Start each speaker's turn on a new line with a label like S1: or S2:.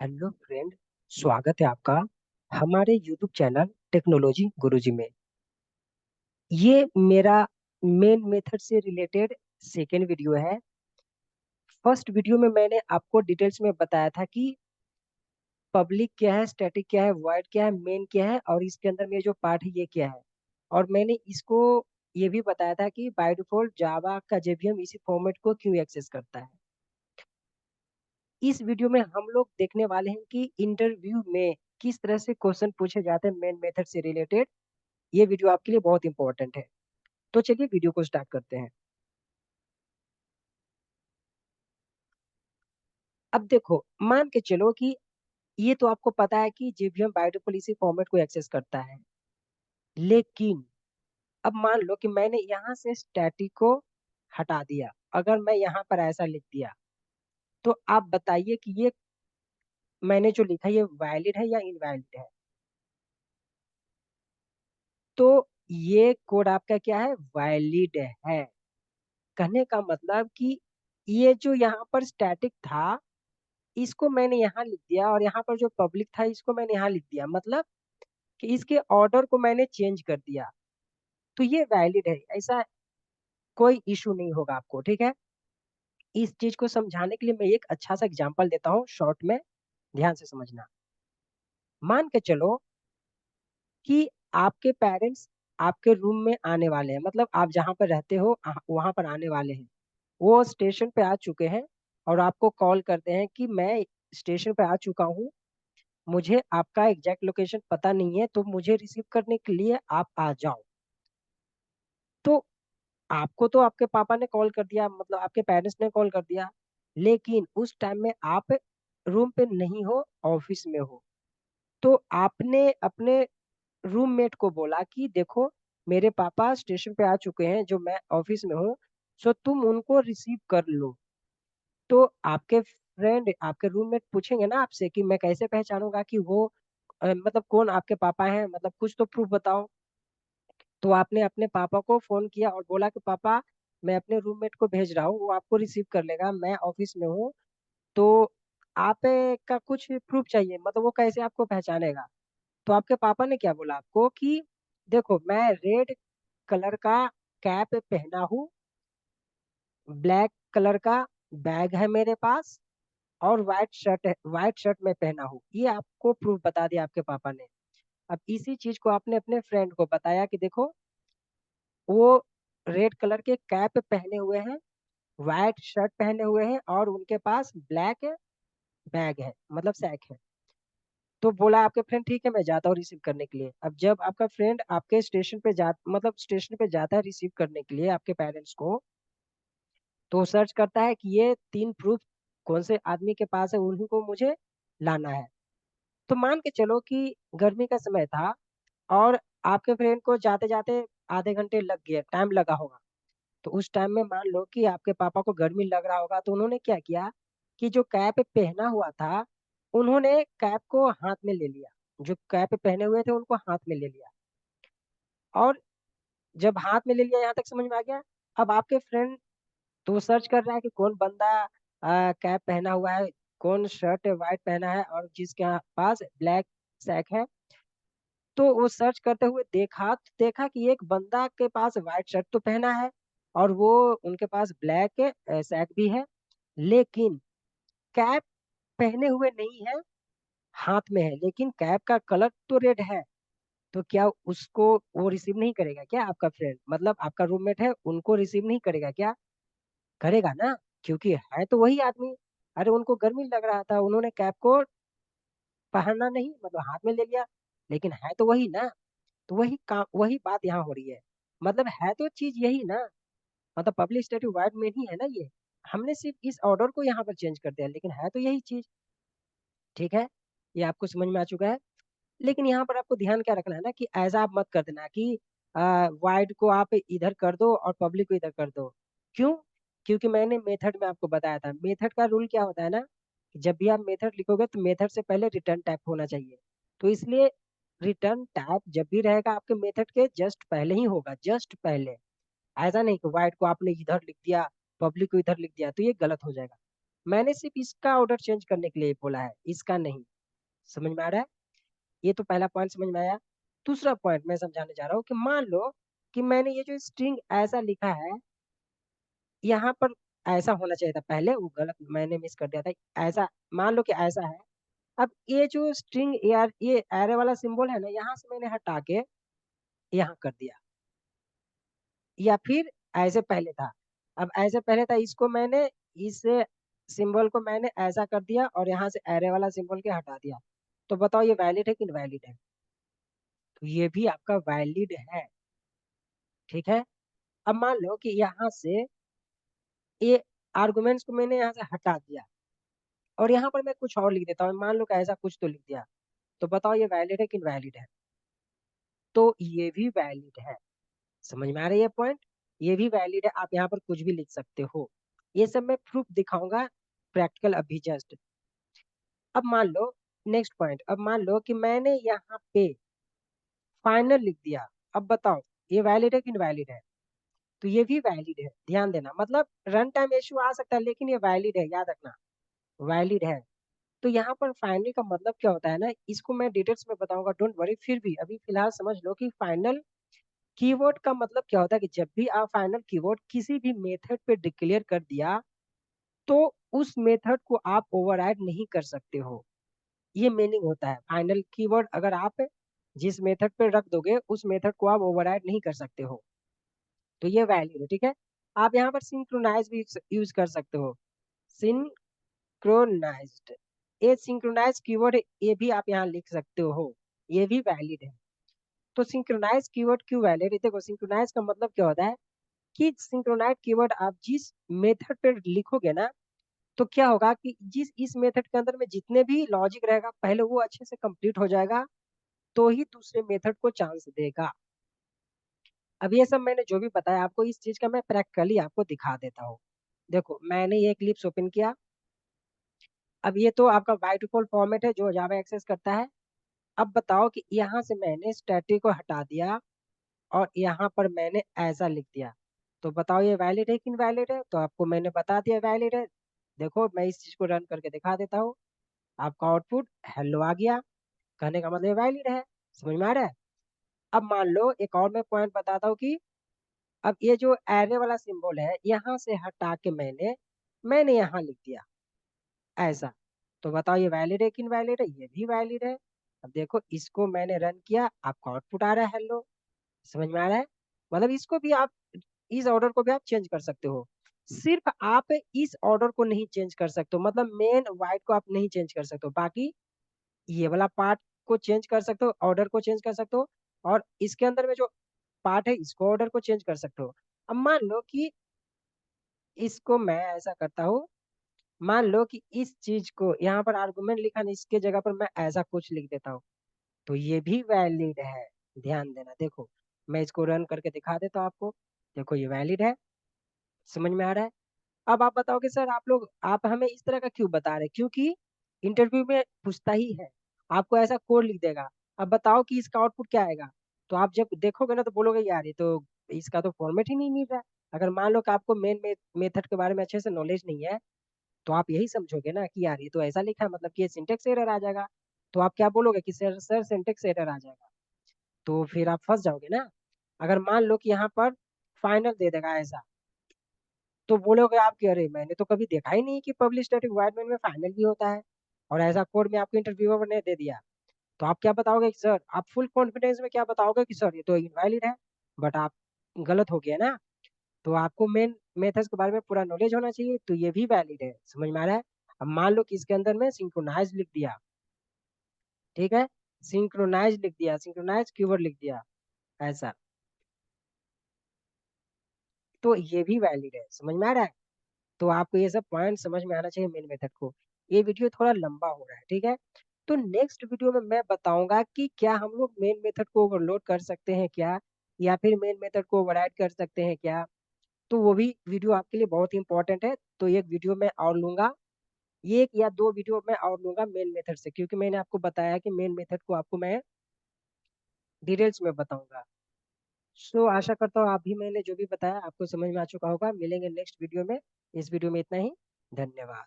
S1: Hello friend. स्वागत है आपका हमारे यूट्यूब चैनल टेक्नोलॉजी गुरुजी में। ये मेरा मेन मेथड से रिलेटेड सेकेंड वीडियो है। फर्स्ट वीडियो में मैंने आपको डिटेल्स में बताया था कि पब्लिक क्या है, स्टैटिक क्या है, वॉइड क्या है, मेन क्या है और इसके अंदर में जो पार्ट है ये क्या है। और मैंने इसको ये भी बताया था कि बाय डिफॉल्ट जावा का जेवीएम इसी फॉर्मेट को क्यों एक्सेस करता है। इस वीडियो में हम लोग देखने वाले हैं कि इंटरव्यू में किस तरह से क्वेश्चन पूछे जाते हैं मेन मेथड से रिलेटेड। ये वीडियो आपके लिए बहुत इंपॉर्टेंट है। तो चलिए वीडियो को स्टार्ट करते हैं। अब देखो, मान के चलो कि ये तो आपको पता है कि जेवीएम बाय डिफॉल्ट इसी फॉर्मेट को एक्सेस करता है। लेकिन अब मान लो कि मैंने यहाँ से स्टैटिक को हटा दिया। अगर मैं यहाँ पर ऐसा लिख दिया तो आप बताइए कि ये मैंने जो लिखा है ये वैलिड है या इनवैलिड है। तो ये कोड आपका क्या है, वैलिड है। कहने का मतलब कि ये जो यहाँ पर स्टैटिक था इसको मैंने यहाँ लिख दिया और यहाँ पर जो पब्लिक था इसको मैंने यहाँ लिख दिया, मतलब कि इसके ऑर्डर को मैंने चेंज कर दिया। तो ये वैलिड है, ऐसा कोई इशू नहीं होगा आपको, ठीक है। इस चीज को समझाने के लिए मैं एक अच्छा सा एग्जांपल देता हूँ शॉर्ट में, ध्यान से समझना। मान के चलो कि आपके पेरेंट्स आपके रूम में आने वाले हैं, मतलब आप जहाँ पर रहते हो वहां पर आने वाले हैं। वो स्टेशन पे आ चुके हैं और आपको कॉल करते हैं कि मैं स्टेशन पे आ चुका हूँ, मुझे आपका एग्जैक्ट लोकेशन पता नहीं है, तो मुझे रिसीव करने के लिए आप आ जाओ। तो आपको तो आपके पापा ने कॉल कर दिया, मतलब आपके पेरेंट्स ने कॉल कर दिया, लेकिन उस टाइम में आप रूम पे नहीं हो, ऑफिस में हो। तो आपने अपने रूममेट को बोला कि देखो मेरे पापा स्टेशन पे आ चुके हैं, जो मैं ऑफिस में हूँ, सो तुम उनको रिसीव कर लो। तो आपके फ्रेंड आपके रूममेट पूछेंगे ना आपसे कि मैं कैसे पहचानूंगा कि वो मतलब कौन आपके पापा हैं, मतलब कुछ तो प्रूफ बताओ। तो आपने अपने पापा को फोन किया और बोला कि पापा मैं अपने रूममेट को भेज रहा हूँ, वो आपको रिसीव कर लेगा, मैं ऑफिस में हूँ। तो आप का कुछ प्रूफ चाहिए, मतलब वो कैसे आपको पहचानेगा। तो आपके पापा ने क्या बोला आपको कि देखो मैं रेड कलर का कैप पहना हूँ, ब्लैक कलर का बैग है मेरे पास और व्हाइट शर्ट में पहना हूँ। ये आपको प्रूफ बता दिया आपके पापा ने। अब इसी चीज को आपने अपने फ्रेंड को बताया कि देखो वो रेड कलर के कैप पहने हुए हैं, व्हाइट शर्ट पहने हुए हैं और उनके पास ब्लैक बैग है, मतलब सैक है। तो बोला आपके फ्रेंड ठीक है मैं जाता हूँ रिसीव करने के लिए। अब जब आपका फ्रेंड आपके स्टेशन पे जा मतलब स्टेशन पे जाता है रिसीव करने के लिए आपके पेरेंट्स को, तो सर्च करता है कि ये तीन प्रूफ कौन से आदमी के पास है, उन्हीं को मुझे लाना है। तो मान के चलो कि गर्मी का समय था और आपके फ्रेंड को जाते जाते आधे घंटे लग गए, टाइम लगा होगा। तो उस टाइम में मान लो कि आपके पापा को गर्मी लग रहा होगा, तो उन्होंने क्या किया कि जो कैप पहना हुआ था उन्होंने कैप को हाथ में ले लिया। जो कैप पहने हुए थे उनको हाथ में ले लिया, और जब हाथ में ले लिया यहाँ तक समझ में आ गया। अब आपके फ्रेंड तो सर्च कर रहा है कि कौन बंदा कैप पहना हुआ है, कौन शर्ट व्हाइट पहना है और जिसके पास ब्लैक सैक है। तो वो सर्च करते हुए देखा कि एक बंदा के पास व्हाइट शर्ट तो पहना है और वो उनके पास ब्लैक सैक भी है, लेकिन कैप पहने हुए नहीं है, हाथ में है, लेकिन कैप का कलर तो रेड है। तो क्या उसको वो रिसीव नहीं करेगा क्या, आपका फ्रेंड मतलब आपका रूममेट है, उनको रिसीव नहीं करेगा क्या? करेगा ना, क्योंकि है तो वही आदमी। अरे उनको गर्मी लग रहा था, उन्होंने कैप को पहनना नहीं मतलब हाथ में ले लिया, लेकिन है तो वही ना। तो वही काम वही बात यहाँ हो रही है, मतलब है तो चीज यही ना, मतलब पब्लिक स्टैट्यू वाइड में ही है ना ये। हमने सिर्फ इस ऑर्डर को यहाँ पर चेंज कर दिया, लेकिन है तो यही चीज, ठीक है। ये आपको समझ में आ चुका है। लेकिन यहाँ पर आपको ध्यान क्या रखना है ना कि ऐसा आप मत कर देना कि वाइड को आप इधर कर दो और पब्लिक को इधर कर दो। क्यों? क्योंकि मैंने मेथड में आपको बताया था, मेथड का रूल क्या होता है ना कि जब भी आप मेथड लिखोगे तो मेथड से पहले रिटर्न टैग होना चाहिए। तो इसलिए रिटर्न टैग जब भी रहेगा आपके मेथड के जस्ट पहले ही होगा, जस्ट पहले। ऐसा नहीं कि वाइड को आपने इधर लिख दिया, पब्लिक को इधर लिख दिया, तो ये गलत हो जाएगा। मैंने सिर्फ इसका ऑर्डर चेंज करने के लिए बोला है, इसका नहीं। समझ में आ रहा है? ये तो पहला पॉइंट समझ में आया। दूसरा पॉइंट मैं समझाने जा रहा हूँ कि मान लो कि मैंने ये जो स्ट्रिंग ऐसा लिखा है, यहाँ पर ऐसा होना चाहिए था, पहले वो गलत मैंने मिस कर दिया था। ऐसा मान लो कि ऐसा है। अब ये जो स्ट्रिंग यार, ये एरे वाला सिंबल है ना, यहाँ से मैंने हटा के यहाँ कर दिया, या फिर ऐसे पहले था। अब ऐसे पहले था, इसको मैंने, इस सिंबल को मैंने ऐसा कर दिया और यहाँ से एरे वाला सिंबल के हटा दिया। तो बताओ ये वैलिड है कि इनवैलिड है? तो ये भी आपका वैलिड है। ठीक है। अब मान लो कि यहाँ से ये आर्गुमेंट्स को मैंने यहाँ से हटा दिया और यहाँ पर मैं कुछ और लिख देता हूँ, मान लो कि ऐसा कुछ तो लिख दिया। तो बताओ ये वैलिड है कि इनवैलिड है? तो ये भी वैलिड है। समझ में आ रही है पॉइंट? ये भी वैलिड है, आप यहाँ पर कुछ भी लिख सकते हो। ये सब मैं प्रूफ दिखाऊंगा प्रैक्टिकल अभी जस्ट। अब मान लो, नेक्स्ट पॉइंट, अब मान लो कि मैंने यहाँ पे फाइनल लिख दिया। अब बताओ ये वैलिड है कि इनवैलिड है? तो ये भी वैलिड है, ध्यान देना। मतलब रन टाइम इशू आ सकता है लेकिन ये वैलिड है, याद रखना, वैलिड है। तो यहाँ पर फाइनल का मतलब क्या होता है ना, इसको मैं डिटेल्स में बताऊंगा, डोंट वरी। फिर भी अभी फिलहाल समझ लो कि फाइनल कीवर्ड का मतलब क्या होता है कि जब भी आप फाइनल कीवर्ड किसी भी मेथड पे डिक्लेयर कर दिया, तो उस मेथड को आप ओवरराइड नहीं कर सकते हो। ये मीनिंग होता है फाइनल कीवर्ड, अगर आप जिस मेथड पे रख दोगे उस मेथड को आप ओवरराइड नहीं कर सकते हो। तो ये वैल्यू है, ठीक है। आप यहाँ पर सिंक्रोनाइज भी यूज कर सकते हो, सिंक्रोनाइज्ड। ये सिंक्रोनाइज कीवर्ड, ये भी आप यहाँ लिख सकते हो, ये भी वैलिड है। तो सिंक्रोनाइज कीवर्ड क्यों वैलिड है? देखो सिंक्रोनाइज का मतलब क्या होता है कि सिंक्रोनाइज कीवर्ड आप जिस मेथड पे लिखोगे ना, तो क्या होगा कि जिस इस मेथड के अंदर में जितने भी लॉजिक रहेगा पहले वो अच्छे से कंप्लीट हो जाएगा, तो ही दूसरे मेथड को चांस देगा। अब ये सब मैंने जो भी बताया आपको, इस चीज का मैं प्रैक्टिकली आपको दिखा देता हूँ। देखो मैंने ये क्लिप्स ओपन किया। अब ये तो आपका बाय डिफॉल्ट फॉर्मेट है जो जावा एक्सेस करता है। अब बताओ कि यहाँ से मैंने स्टैटिक को हटा दिया और यहाँ पर मैंने ऐसा लिख दिया। तो बताओ ये वैलिड है कि इनवैलिड है? तो आपको मैंने बता दिया वैलिड है। देखो मैं इस चीज को रन करके दिखा देता हूँ। आपका आउटपुट हेलो आ गया, कहने का मतलब वैलिड है। समझ में आ रहा है? अब मान लो एक और मैं पॉइंट बताता हूँ कि अब ये जो एरे वाला सिंबल है, यहाँ से हटा के मैंने मैंने यहाँ लिख दिया ऐसा। तो बताओ ये वैलिड है कि इनवैलिड है? ये भी वैलिड है। अब देखो इसको मैंने रन किया, आपका आउटपुट आ रहा है हेलो। समझ में आ रहा है? मतलब इसको भी आप, इस ऑर्डर को भी आप चेंज कर सकते हो। सिर्फ आप इस ऑर्डर को नहीं चेंज कर सकते हो, मतलब मेन वाइट को आप नहीं चेंज कर सकते हो, बाकी ये वाला पार्ट को चेंज कर सकते हो, ऑर्डर को चेंज कर सकते हो, और इसके अंदर में जो पार्ट है इसको ऑर्डर को चेंज कर सकते हो। अब मान लो कि इसको मैं ऐसा करता हूँ, मान लो कि इस चीज को यहाँ पर आर्गुमेंट लिखा नहीं, इसके जगह पर मैं ऐसा कुछ लिख देता हूँ, तो ये भी वैलिड है। ध्यान देना। देखो मैं इसको रन करके दिखा देता हूँ आपको। देखो ये वैलिड है। समझ में आ रहा है? अब आप बताओगे सर आप लोग, आप हमें इस तरह का क्यों बता रहे हैं? क्योंकि इंटरव्यू में पूछता ही है, आपको ऐसा कोड लिख देगा। अब बताओ कि इसका आउटपुट क्या आएगा? तो आप जब देखोगे ना तो बोलोगे यार ये तो, इसका तो फॉर्मेट ही नहीं मिल रहा है। अगर मान लो कि आपको मेन मेथड के बारे में अच्छे से नॉलेज नहीं है, तो आप यही समझोगे ना कि यार ये तो ऐसा लिखा है, मतलब कि ये सिंटेक्स एरर आ जाएगा। तो आप क्या बोलोगे कि सर सिंटेक्स एरर आ जाएगा, तो फिर आप फंस जाओगे ना। अगर मान लो कि यहाँ पर फाइनल दे देगा ऐसा, तो बोलोगे आप कि अरे मैंने तो कभी देखा ही नहीं कि पब्लिक स्टैटिक वॉइड मेन में फाइनल भी होता है, और ऐसा कोड में आपको इंटरव्यूअर ने दे दिया। तो आप क्या बताओगे कि सर, आप फुल कॉन्फिडेंस में क्या बताओगे कि सर ये तो इनवैलिड है। बट आप गलत हो गया ना। तो आपको मेन मेथड्स के बारे में पूरा नॉलेज होना चाहिए, तो ये भी वैलिड है। समझ में आ रहा है? अब मान लो कि इसके अंदर में सिंक्रोनाइज लिख दिया, ठीक है, सिंक्रोनाइज लिख दिया, सिंक्रोनाइज कीवर्ड लिख दिया ऐसा, तो ये भी वैलिड है। समझ में आ रहा है? तो आपको ये सब पॉइंट समझ में आना चाहिए मेन मेथड को। ये वीडियो थोड़ा लंबा हो रहा है, ठीक है। तो नेक्स्ट वीडियो में मैं बताऊंगा कि क्या हम लोग मेन मेथड को ओवरलोड कर सकते हैं क्या, या फिर मेन मेथड को ओवरराइड कर सकते हैं क्या। तो वो भी वीडियो आपके लिए बहुत ही इंपॉर्टेंट है, तो एक वीडियो मैं और लूंगा, एक या दो वीडियो मैं और लूंगा मेन मेथड से, क्योंकि मैंने आपको बताया कि मेन मेथड को आपको मैं डिटेल्स में बताऊंगा। सो आशा करता हूँ आप भी, मैंने जो भी बताया आपको समझ में आ चुका होगा। मिलेंगे नेक्स्ट वीडियो में। इस वीडियो में इतना ही। धन्यवाद।